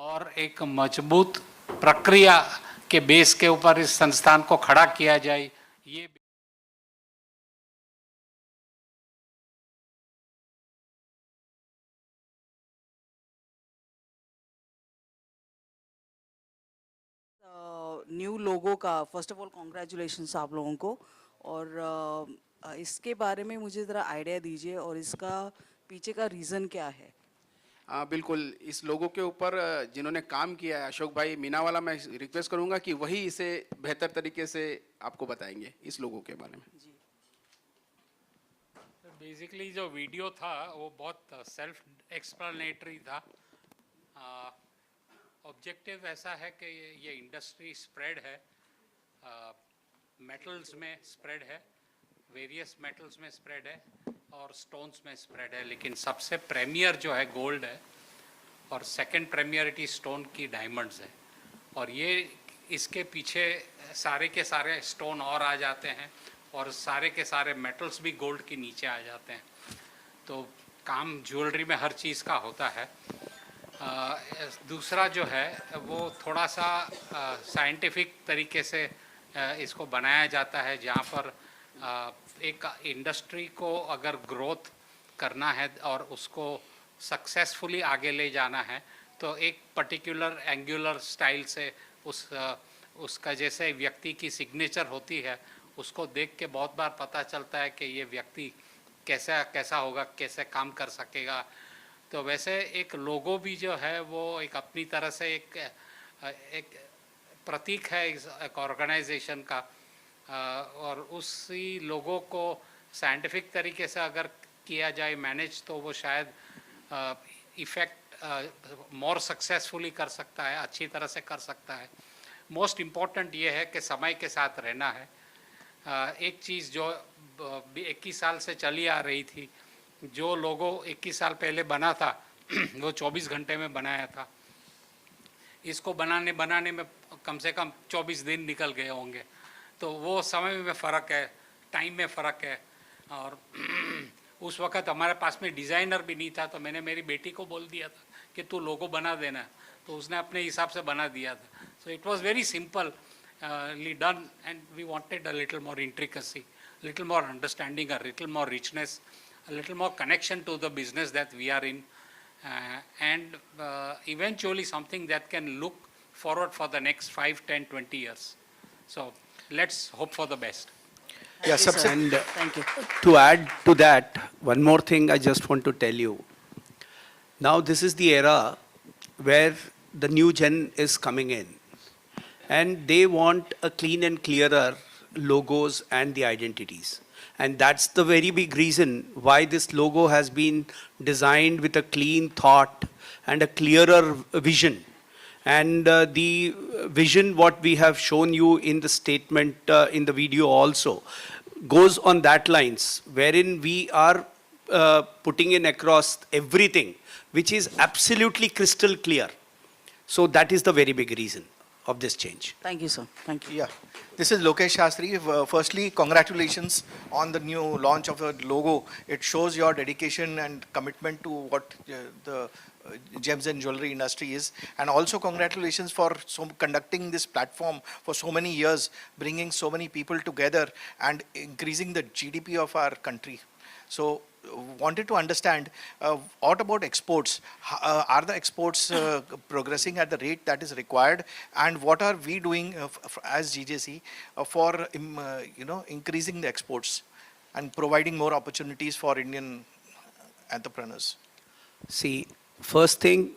और एक मजबूत प्रक्रिया के बेस के ऊपर इस संस्थान को खड़ा किया जाए, ये न्यू लोगो का फर्स्ट ऑफ ऑल कॉन्ग्रेचुलेशंस आप लोगों को। और इसके बारे में मुझे ज़रा आइडिया दीजिए और इसका पीछे का रीज़न क्या है। बिल्कुल, इस लोगों के ऊपर जिन्होंने काम किया है अशोक भाई मीनावाला, मैं रिक्वेस्ट करूंगा कि वही इसे बेहतर तरीके से आपको बताएंगे इस लोगों के बारे में। जी। बेसिकली जो वीडियो था वो बहुत सेल्फ एक्सप्लेनेटरी था। ऑब्जेक्टिव ऐसा है कि ये इंडस्ट्री स्प्रेड है, मेटल्स में स्प्रेड है, वेरियस मेटल्स में स्प्रेड है और स्टोन्स में स्प्रेड है, लेकिन सबसे प्रीमियर जो है गोल्ड है और सेकंड प्रीमियरिटी स्टोन की डायमंड्स है। और ये इसके पीछे सारे के सारे स्टोन और आ जाते हैं और सारे के सारे मेटल्स भी गोल्ड के नीचे आ जाते हैं। तो काम ज्वेलरी में हर चीज़ का होता है। दूसरा जो है वो थोड़ा सा साइंटिफिक तरीके से इसको बनाया जाता है, जहाँ पर एक इंडस्ट्री को अगर ग्रोथ करना है और उसको सक्सेसफुली आगे ले जाना है तो एक पर्टिकुलर एंगुलर स्टाइल से उसका जैसे व्यक्ति की सिग्नेचर होती है उसको देख के बहुत बार पता चलता है कि ये व्यक्ति कैसा होगा, कैसे काम कर सकेगा। तो वैसे एक लोगो भी जो है वो एक अपनी तरह से एक प्रतीक है एक ऑर्गेनाइजेशन का, और उसी लोगों को साइंटिफिक तरीके से अगर किया जाए मैनेज तो वो शायद इफ़ेक्ट मोर सक्सेसफुली कर सकता है, अच्छी तरह से कर सकता है। मोस्ट इम्पॉर्टेंट ये है कि समय के साथ रहना है। एक चीज़ जो 21 साल से चली आ रही थी, जो लोगो 21 साल पहले बना था वो 24 घंटे में बनाया था। इसको बनाने में कम से कम 24 दिन निकल गए होंगे। तो वो समय में फ़र्क है, टाइम में फ़र्क है। और उस वक़्त हमारे पास में डिज़ाइनर भी नहीं था, तो मैंने मेरी बेटी को बोल दिया था कि तू लोगो बना देना, तो उसने अपने हिसाब से बना दिया था। So it was very simple done and we wanted a little more intricacy, little more understanding, a little more richness, a little more connection to the business that we are in, and eventually something that can look forward for the next 5, 10, 20 years. So let's hope for the best. Thank you, sir. And Thank you. to add to that, one more thing I just want to tell you. Now this is the era where the new gen is coming in, and they want a clean and clearer logos and the identities. And that's the very big reason why this logo has been designed with a clean thought and a clearer vision. And the vision what we have shown you in the statement in the video also goes on that lines, wherein we are putting in across everything which is absolutely crystal clear. So that is the very big reason of this change. Thank you, sir. Thank you. Yeah, this is Lokesh Shastri. Firstly, congratulations on the new launch of the logo. It shows your dedication and commitment to what the gems and jewelry industry is. And also congratulations for conducting this platform for so many years, bringing so many people together and increasing the GDP of our country. So wanted to understand what about exports? Are the exports progressing at the rate that is required, and what are we doing as GJC for increasing the exports and providing more opportunities for Indian entrepreneurs? See, first thing,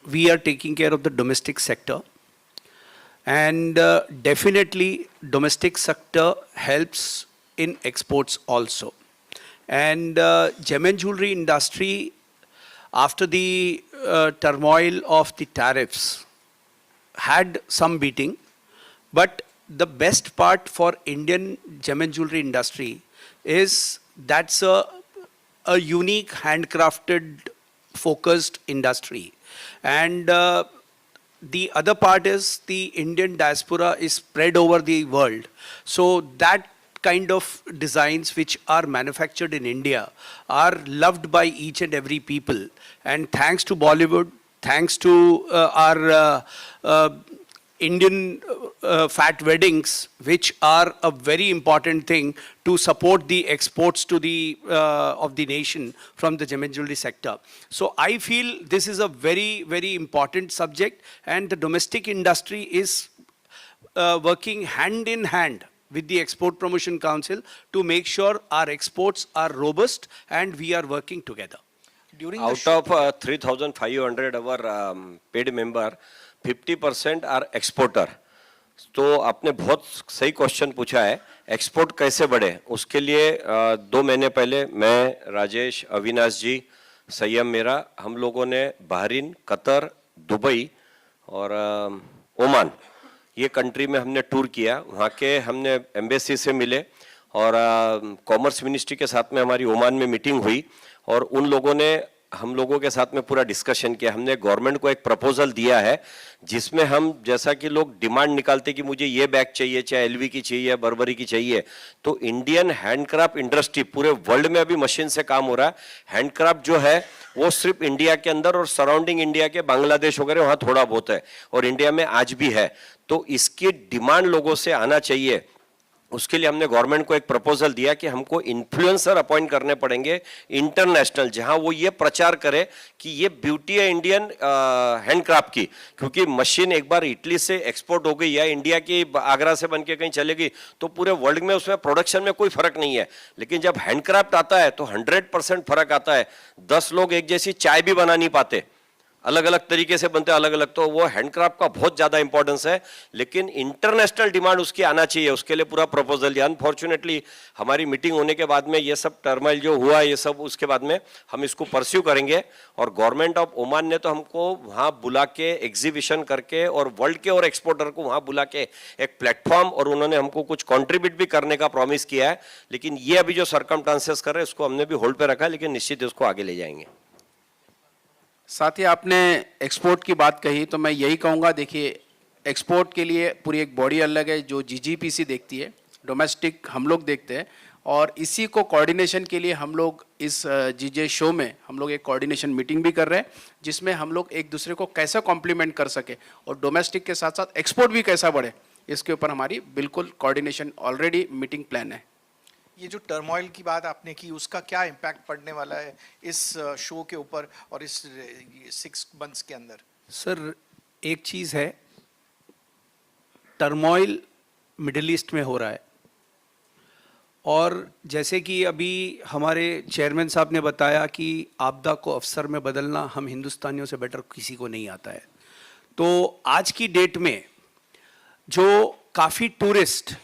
we are taking care of the domestic sector, and definitely domestic sector helps in exports also. And gem and jewelry industry, after the turmoil of the tariffs, had some beating. But the best part for Indian gem and jewelry industry is that's a unique handcrafted focused industry. And the other part is the Indian diaspora is spread over the world. So that kind of designs which are manufactured in India are loved by each and every people. And thanks to Bollywood, thanks to our Indian fat weddings, which are a very important thing to support the exports to the of the nation from the gem and jewelry sector. So I feel this is a very, very important subject, and the domestic industry is working hand in hand with the Export Promotion Council to make sure our exports are robust, and we are working together. During the Out of 3,500 our paid member, 50% are exporter. तो आपने बहुत सही question पूछा है, export कैसे बढ़े उसके लिए 2 महीने पहले मैं, राजेश, अविनाश जी, संयम मेरा, हम लोगों ने बहरीन, कतर, दुबई और ओमान, ये कंट्री में हमने टूर किया. वहाँ के हमने एम्बेसी से मिले और कॉमर्स मिनिस्ट्री के साथ में हमारी ओमान में मीटिंग हुई और उन लोगों ने हम लोगों के साथ में पूरा डिस्कशन किया. हमने गवर्नमेंट को एक प्रपोजल दिया है जिसमें हम, जैसा कि लोग डिमांड निकालते कि मुझे ये बैग चाहिए, चाहे एलवी की चाहिए, बर्बरी की चाहिए, तो इंडियन हैंडक्राफ्ट इंडस्ट्री पूरे वर्ल्ड में अभी मशीन से काम हो रहा है. हैंडक्राफ्ट जो है वो सिर्फ इंडिया के अंदर और सराउंडिंग इंडिया के बांग्लादेश वगैरह वहाँ थोड़ा बहुत है और इंडिया में आज भी है. तो इसकी डिमांड लोगों से आना चाहिए. उसके लिए हमने गवर्नमेंट को एक प्रपोजल दिया कि हमको इन्फ्लुएंसर अपॉइंट करने पड़ेंगे इंटरनेशनल, जहां वो ये प्रचार करे कि ये ब्यूटी है इंडियन हैंडक्राफ्ट की. क्योंकि मशीन एक बार इटली से एक्सपोर्ट हो गई या इंडिया की आगरा से बन के कहीं चलेगी तो पूरे वर्ल्ड में उसमें प्रोडक्शन में कोई फर्क नहीं है. लेकिन जब हैंडक्राफ्ट आता है तो 100% फर्क आता है. 10 लोग एक जैसी चाय भी बना नहीं पाते, अलग अलग तरीके से बनते हैं, अलग अलग. तो वो हैंडक्राफ्ट का बहुत ज्यादा इंपॉर्टेंस है, लेकिन इंटरनेशनल डिमांड उसकी आना चाहिए. उसके लिए पूरा प्रपोजल दिया. अनफॉर्चुनेटली हमारी मीटिंग होने के बाद में ये सब टर्मोइल जो हुआ, ये सब उसके बाद में हम इसको परस्यू करेंगे. और गवर्नमेंट ऑफ ओमान ने तो हमको वहां बुला के एग्जीबिशन करके और वर्ल्ड के और एक्सपोर्टर को वहां बुला के एक प्लेटफॉर्म, और उन्होंने हमको कुछ कॉन्ट्रीब्यूट भी करने का प्रॉमिस किया है. लेकिन ये अभी जो सरकमस्टांसेस कर रहे हैं उसको हमने भी होल्ड पे रखा है, लेकिन निश्चित उसको आगे ले जाएंगे. साथ ही आपने एक्सपोर्ट की बात कही तो मैं यही कहूँगा, देखिए एक्सपोर्ट के लिए पूरी एक बॉडी अलग है जो जीजीपीसी देखती है, डोमेस्टिक हम लोग देखते हैं, और इसी को कोऑर्डिनेशन के लिए हम लोग इस जीजे शो में हम लोग एक कोऑर्डिनेशन मीटिंग भी कर रहे हैं जिसमें हम लोग एक दूसरे को कैसे कॉम्प्लीमेंट कर सके और डोमेस्टिक के साथ साथ एक्सपोर्ट भी कैसा बढ़े, इसके ऊपर हमारी बिल्कुल कोऑर्डिनेशन ऑलरेडी मीटिंग प्लान है. ये जो टर्मोइल की बात आपने की, उसका क्या इम्पैक्ट पड़ने वाला है इस शो के ऊपर और इस 6 मंथ्स के अंदर? सर, एक चीज़ है, टर्मोइल मिडिल ईस्ट में हो रहा है और जैसे कि अभी हमारे चेयरमैन साहब ने बताया कि आपदा को अवसर में बदलना हम हिंदुस्तानियों से बेटर किसी को नहीं आता है. तो आज की डेट में जो काफ़ी टूरिस्ट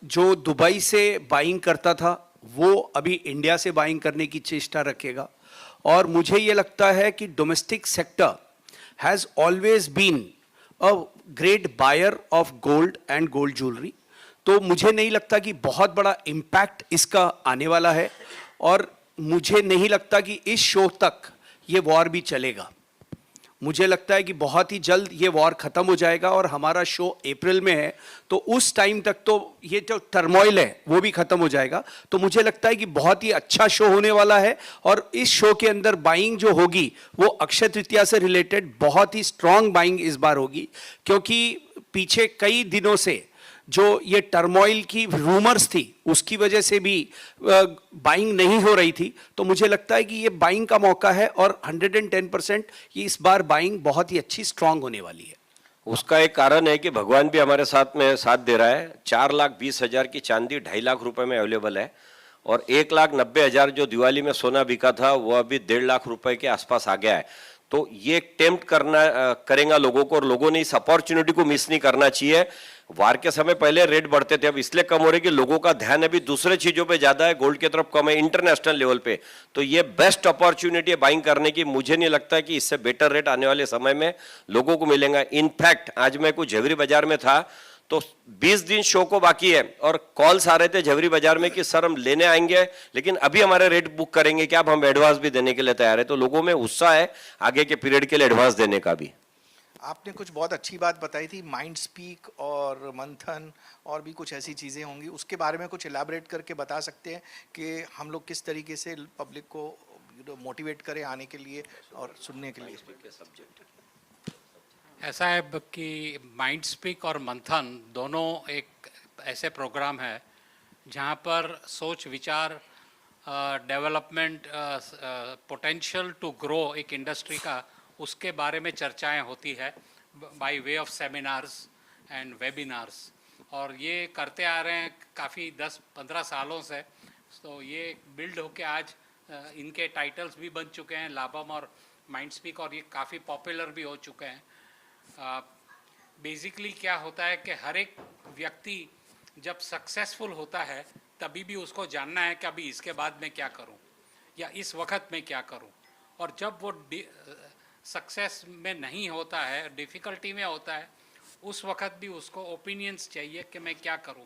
जो दुबई से बाइंग करता था वो अभी इंडिया से बाइंग करने की चेष्टा रखेगा. और मुझे ये लगता है कि domestic sector has always been a great buyer of gold and gold jewellery. तो मुझे नहीं लगता कि बहुत बड़ा इम्पैक्ट इसका आने वाला है और मुझे नहीं लगता कि इस शो तक ये वॉर भी चलेगा. मुझे लगता है कि बहुत ही जल्द ये वॉर ख़त्म हो जाएगा और हमारा शो अप्रैल में है, तो उस टाइम तक तो ये जो टर्मोइल है वो भी ख़त्म हो जाएगा. तो मुझे लगता है कि बहुत ही अच्छा शो होने वाला है और इस शो के अंदर बाइंग जो होगी वो अक्षय तृतीया से रिलेटेड बहुत ही स्ट्रांग बाइंग इस बार होगी, क्योंकि पीछे कई दिनों से जो ये टर्मोइल की रूमर्स थी उसकी वजह से भी बाइंग नहीं हो रही थी. तो मुझे लगता है कि ये बाइंग का मौका है और 110% ये इस बार बाइंग बहुत ही अच्छी स्ट्रांग होने वाली है. उसका एक कारण है कि भगवान भी हमारे साथ में साथ दे रहा है. 4,20,000 की चांदी 2.5 लाख रुपए में अवेलेबल है और 1,90,000 जो दिवाली में सोना बिका था वो अभी 1.5 लाख रुपए के आसपास आ गया है. तो ये टेम्प्ट करेगा लोगों को और लोगों ने इस अपॉर्चुनिटी को मिस नहीं करना चाहिए. वार के समय पहले रेट बढ़ते थे, अब इसलिए कम हो रहे कि लोगों का ध्यान अभी दूसरे चीजों पे ज्यादा है, गोल्ड की तरफ कम है इंटरनेशनल लेवल पे. तो ये बेस्ट अपॉर्चुनिटी है बाइंग करने की. मुझे नहीं लगता कि इससे बेटर रेट आने वाले समय में लोगों को मिलेगा. इनफैक्ट आज मैं कुछ झवेरी बाजार में था तो 20 दिन शो को बाकी है और कॉल्स आ रहे थे झवेरी बाजार में कि सर हम लेने आएंगे लेकिन अभी हमारे रेट बुक करेंगे क्या, अब हम एडवांस भी देने के लिए तैयार है. तो लोगों में उत्साह है आगे के पीरियड के लिए एडवांस देने का भी. आपने कुछ बहुत अच्छी बात बताई थी, माइंड स्पीक और मंथन और भी कुछ ऐसी चीज़ें होंगी, उसके बारे में कुछ इलैबोरेट करके बता सकते हैं कि हम लोग किस तरीके से पब्लिक को मोटिवेट करे आने के लिए और सुनने के लिए? ऐसा है कि माइंड स्पीक और मंथन दोनों एक ऐसे प्रोग्राम है जहाँ पर सोच विचार डेवलपमेंट पोटेंशियल टू ग्रो एक इंडस्ट्री का उसके बारे में चर्चाएं होती है by way of seminars and webinars, और ये करते आ रहे हैं काफ़ी 10-15 सालों से। तो ये बिल्ड होके आज इनके टाइटल्स भी बन चुके हैं, लाभम और माइंड स्पीक, और ये काफ़ी पॉपुलर भी हो चुके हैं। बेसिकली क्या होता है कि हर एक व्यक्ति जब सक्सेसफुल होता है तभी भी उसको जानना है कि अभी इसके बाद मैं क्या करूं या इस वक्त में क्या करूं, और जब वो सक्सेस में नहीं होता है, डिफ़िकल्टी में होता है, उस वक्त भी उसको ओपिनियंस चाहिए कि मैं क्या करूं।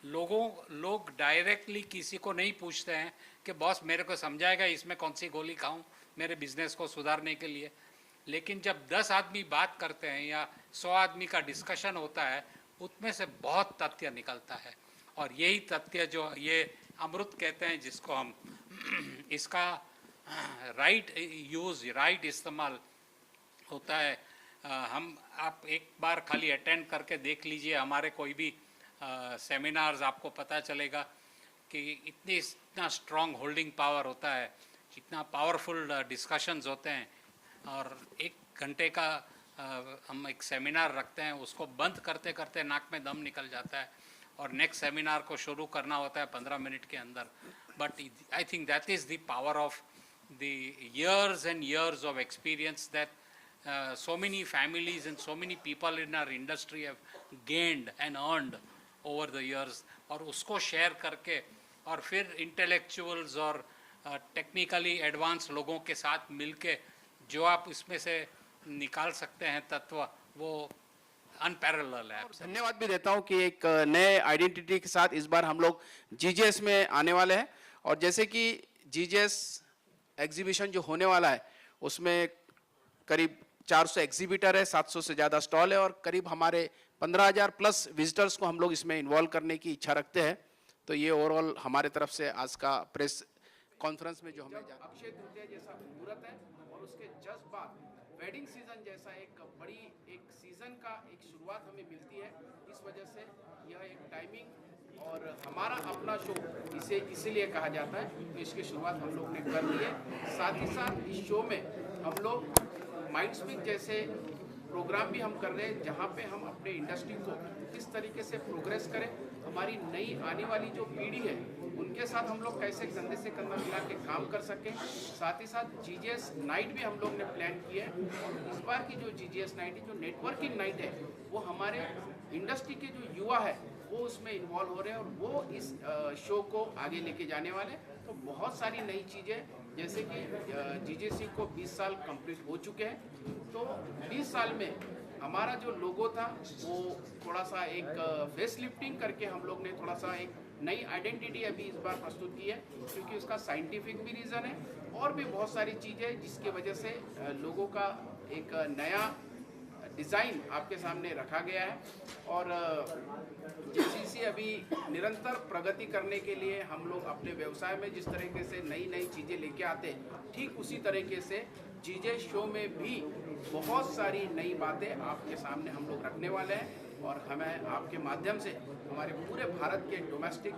लोग डायरेक्टली किसी को नहीं पूछते हैं कि बॉस मेरे को समझाएगा इसमें कौन सी गोली खाऊं मेरे बिजनेस को सुधारने के लिए। लेकिन जब 10 आदमी बात करते हैं या 100 आदमी का डिस्कशन होता है, उसमें से बहुत तथ्य निकलता है, और यही तथ्य जो ये अमृत कहते हैं जिसको हम इसका राइट यूज़, राइट इस्तेमाल होता है। आप एक बार खाली अटेंड करके देख लीजिए हमारे कोई भी सेमिनार्स, आपको पता चलेगा कि इतना स्ट्रॉन्ग होल्डिंग पावर होता है, इतना पावरफुल डिस्कशंस होते हैं। और 1 घंटे का हम एक सेमिनार रखते हैं, उसको बंद करते करते नाक में दम निकल जाता है, और नेक्स्ट सेमिनार को शुरू करना होता है 15 मिनट के अंदर। But I think that is the power of the years and years of experience that so many families and so many people in our industry have gained and earned over the years, और उसको share करके और फिर intellectuals और technically advance लोगों के साथ मिलके जो आप इसमें से निकाल सकते हैं तत्व, वो अनपैरेलल है। धन्यवाद भी देता हूं कि एक नए आइडेंटिटी के साथ इस बार हम लोग जीजेएस में आने वाले हैं, और जैसे कि जीजेएस एग्जीबिशन जो होने वाला है उसमें करीब 400 एग्जीबिटर है, 700 से ज़्यादा स्टॉल है, और करीब हमारे 15,000 प्लस विजिटर्स को हम लोग इसमें इन्वॉल्व करने की इच्छा रखते हैं। तो ये ओवरऑल हमारे तरफ से आज का प्रेस कॉन्फ्रेंस में जो हमें अक्षय तृतीया जैसा मुहूर्त है, और उसके जस्ट बाद वेडिंग सीजन जैसा एक बड़ी एक सीजन का एक शुरुआत हमें मिलती है। इस वजह से यह एक टाइमिंग और हमारा अपना शो इसे इसीलिए कहा जाता है, तो इसकी शुरुआत हम लोग ने कर दी है। साथ ही साथ इस शो में हम लोग माइंड स्पीक जैसे प्रोग्राम भी हम कर रहे हैं, जहाँ पे हम अपने इंडस्ट्री को किस तरीके से प्रोग्रेस करें, हमारी नई आने वाली जो पीढ़ी है उनके साथ हम लोग कैसे कंधे से कंधा मिला के काम कर सकें। साथ ही साथ जीजेएस नाइट भी हम लोग ने प्लान की है, और इस बार की जो जीजेएस नाइट है, जो नेटवर्किंग नाइट है, वो हमारे इंडस्ट्री के जो युवा है वो उसमें इन्वॉल्व हो रहे हैं, और वो इस शो को आगे लेके जाने वाले हैं। तो बहुत सारी नई चीज़ें, जैसे कि जीजेसी को 20 साल कंप्लीट हो चुके हैं, तो 20 साल में हमारा जो लोगो था वो थोड़ा सा एक फेस लिफ्टिंग करके हम लोग ने थोड़ा सा एक नई आइडेंटिटी अभी इस बार प्रस्तुत की है, क्योंकि उसका साइंटिफिक भी रीज़न है, और भी बहुत सारी चीज़ें जिसकी वजह से लोगों का एक नया डिज़ाइन आपके सामने रखा गया है। और जीसीसी अभी निरंतर प्रगति करने के लिए हम लोग अपने व्यवसाय में जिस तरीके से नई नई चीज़ें लेके आते हैं, ठीक उसी तरीके से जीजेएस शो में भी बहुत सारी नई बातें आपके सामने हम लोग रखने वाले हैं। और हमें आपके माध्यम से हमारे पूरे भारत के डोमेस्टिक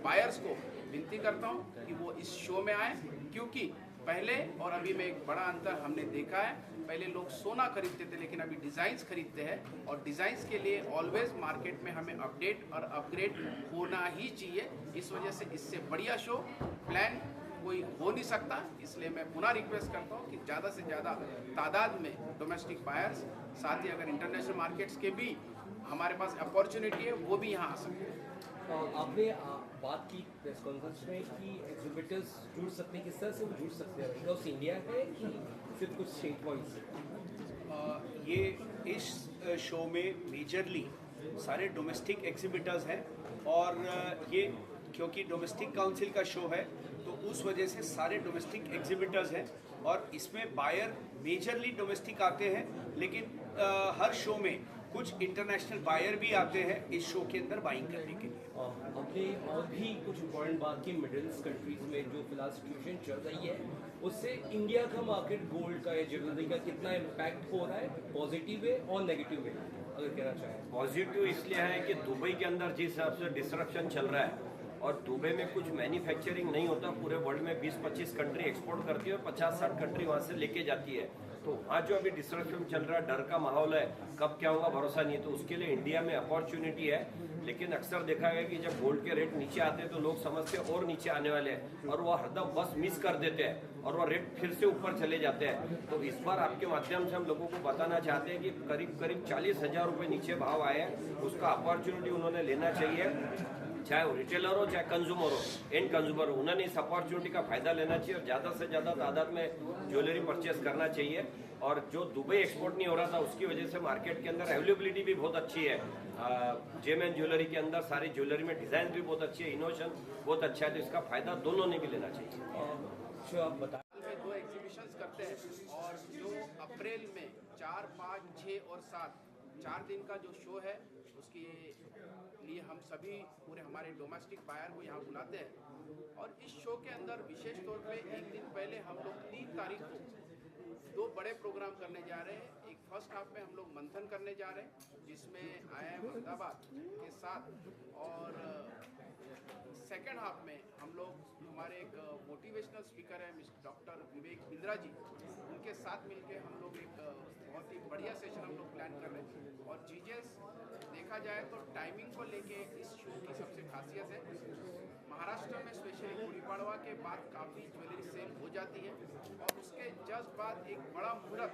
बायर्स को विनती करता हूं कि वो इस शो में आए, क्योंकि पहले और अभी में एक बड़ा अंतर हमने देखा है। पहले लोग सोना खरीदते थे, लेकिन अभी डिज़ाइंस खरीदते हैं, और डिज़ाइंस के लिए ऑलवेज मार्केट में हमें अपडेट और अपग्रेड होना ही चाहिए। इस वजह से इससे बढ़िया शो प्लान कोई हो नहीं सकता। इसलिए मैं पुनः रिक्वेस्ट करता हूँ कि ज़्यादा से ज़्यादा तादाद में डोमेस्टिक बायर्स, साथ ही अगर इंटरनेशनल मार्केट्स के भी हमारे पास अपॉर्चुनिटी है, वो भी यहाँ आ सकते हैं। आपने बात की प्रेस कॉन्फ्रेंस में कि एग्जिबिटर्स जुड़ सकते हैं, किस तरह से वो जुड़ सकते हैं? अक्रॉस इंडिया है कि सिर्फ कुछ स्टेट वाइज? ये इस शो में मेजरली सारे डोमेस्टिक एग्जिबिटर्स हैं, और ये क्योंकि डोमेस्टिक काउंसिल का शो है तो उस वजह से सारे डोमेस्टिक एग्जिबिटर्स हैं, और इसमें बायर मेजरली डोमेस्टिक आते हैं, लेकिन हर शो में कुछ इंटरनेशनल बायर भी आते हैं इस शो के अंदर बाइंग करने के लिए। हमने और भी कुछ इम्पोर्टेंट बात की मिडिल ईस्ट कंट्रीज में जो फिलहाल सिचुएशन चल रही है, उससे इंडिया का मार्केट गोल्ड का या ज्वेलरी का कितना इम्पैक्ट हो रहा है, पॉजिटिव वे और नेगेटिव वे, अगर कहना चाहें। पॉजिटिव इसलिए है कि दुबई के अंदर जिस हिसाब से डिस्ट्रप्शन चल रहा है और दुबई में कुछ मैन्युफैक्चरिंग नहीं होता, पूरे वर्ल्ड में 20-25 कंट्री एक्सपोर्ट करती है और 50-60 कंट्री वहाँ से लेके जाती है। तो वहाँ जो अभी डिस्ट्रप्शन चल रहा है, डर का माहौल है, कब क्या होगा भरोसा नहीं है, तो उसके लिए इंडिया में अपॉर्चुनिटी है। लेकिन अक्सर देखा गया कि जब गोल्ड के रेट नीचे आते हैं तो लोग समझते हैं और नीचे आने वाले हैं और वो हरदम बस मिस कर देते हैं और वो रेट फिर से ऊपर चले जाते हैं। तो इस बार आपके माध्यम से हम लोगों को बताना चाहते हैं कि करीब करीब 40,000 रुपये नीचे भाव आए हैं, उसका अपॉर्चुनिटी उन्होंने लेना चाहिए, चाहे वो रिटेलर हो चाहे कंज्यूमर हो, एंड कंज्यूमर हो, उन्होंने इस अपॉर्चुनिटी का फायदा लेना चाहिए और ज़्यादा से ज़्यादा तादाद में ज्वेलरी परचेस करना चाहिए। और जो दुबई एक्सपोर्ट नहीं हो रहा था उसकी वजह से मार्केट के अंदर अवेलेबिलिटी भी बहुत अच्छी है। जेम एंड ज्वेलरी के अंदर सारी ज्वेलरी में डिज़ाइन भी बहुत अच्छी है, इनोवेशन बहुत अच्छा है, तो इसका फायदा दोनों ने भी लेना चाहिए। आप बताएं। में 2 एग्जीबिशंस करते हैं और जो अप्रैल में 4, 5, 6 और 7 4 दिन का जो शो है उसके लिए हम सभी पूरे हमारे डोमेस्टिक बायर को यहाँ बुलाते हैं। और इस शो के अंदर विशेष तौर पे एक दिन पहले हम लोग 3 तारीख को 2 बड़े प्रोग्राम करने जा रहे हैं। एक फर्स्ट हाफ में हम लोग मंथन करने जा रहे हैं जिसमें IIM अहमदाबाद के साथ, और सेकेंड हाफ में हम लोग हमारे एक मोटिवेशनल स्पीकर है डॉक्टर विवेक बिंद्रा जी, उनके साथ मिलके हम लोग एक बहुत ही बढ़िया सेशन हम लोग प्लान कर रहे हैं। और चीजें देखा जाए तो टाइमिंग को लेके इस शो की सबसे खासियत है, महाराष्ट्र में स्पेशली गुड़ी पड़वा के बाद काफ़ी ज्वेलरी सेल हो जाती है और उसके जस्ट बाद एक बड़ा मुहूर्त